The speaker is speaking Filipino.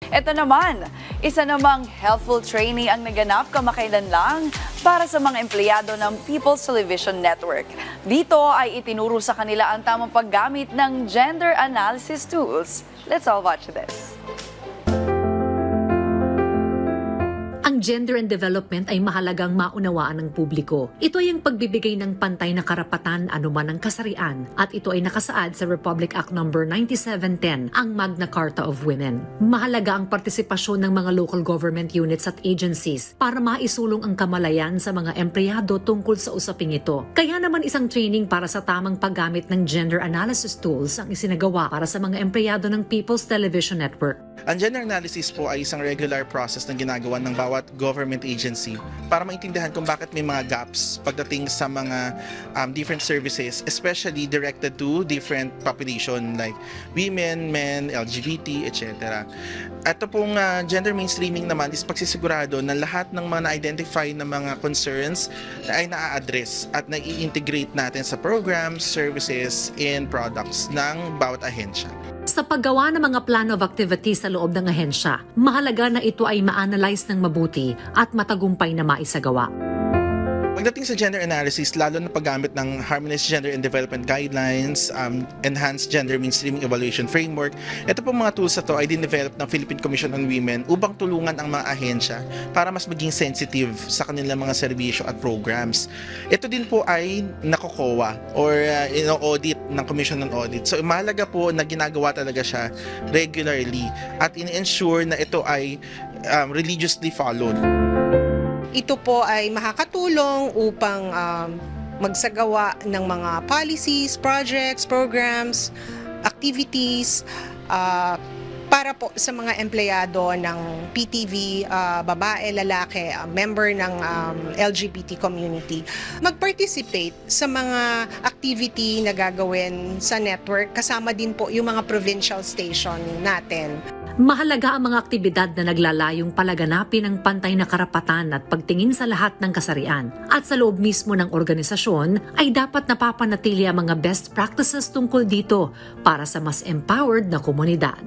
Ito naman, isa namang helpful training ang naganap kamakailan lang para sa mga empleyado ng People's Television Network. Dito ay itinuro sa kanila ang tamang paggamit ng gender analysis tools. Let's all watch this. Ang gender and development ay mahalagang maunawaan ng publiko. Ito ay ang pagbibigay ng pantay na karapatan anuman ang kasarian at ito ay nakasaad sa Republic Act No. 9710, ang Magna Carta of Women. Mahalaga ang partisipasyon ng mga local government units at agencies para maisulong ang kamalayan sa mga empleyado tungkol sa usaping ito. Kaya naman isang training para sa tamang paggamit ng gender analysis tools ang isinagawa para sa mga empleyado ng People's Television Network. Ang gender analysis po ay isang regular process na ginagawa ng bawat government agency para maintindihan kung bakit may mga gaps pagdating sa mga different services, especially directed to different population like women, men, LGBT, etc. Ito pong gender mainstreaming naman is pagsisigurado na lahat ng mga na-identify na mga concerns ay na-address at na-i-integrate natin sa programs, services, and products ng bawat ahensya. Sa paggawa ng mga plan of activity sa loob ng ahensya, mahalaga na ito ay ma-analyze ng mabuti at matagumpay na maisagawa. Pagdating sa gender analysis, lalo na paggamit ng Harmonized Gender and Development Guidelines, Enhanced Gender Mainstreaming Evaluation Framework, ito po mga tools na ito ay din-develop ng Philippine Commission on Women upang tulungan ang mga ahensya para mas maging sensitive sa kanilang mga serbisyo at programs. Ito din po ay nakokowa or ino-audit ng Commission on Audit. So mahalaga po na ginagawa talaga siya regularly at in-ensure na ito ay religiously followed. Ito po ay makakatulong upang magsagawa ng mga policies, projects, programs, activities para po sa mga empleyado ng PTV, babae, lalaki, member ng LGBT community. Mag-participate sa mga activity na gagawin sa network, kasama din po yung mga provincial station natin. Mahalaga ang mga aktibidad na naglalayong palaganapin ang pantay na karapatan at pagtingin sa lahat ng kasarian. At sa loob mismo ng organisasyon ay dapat napapanatili ang mga best practices tungkol dito para sa mas empowered na komunidad.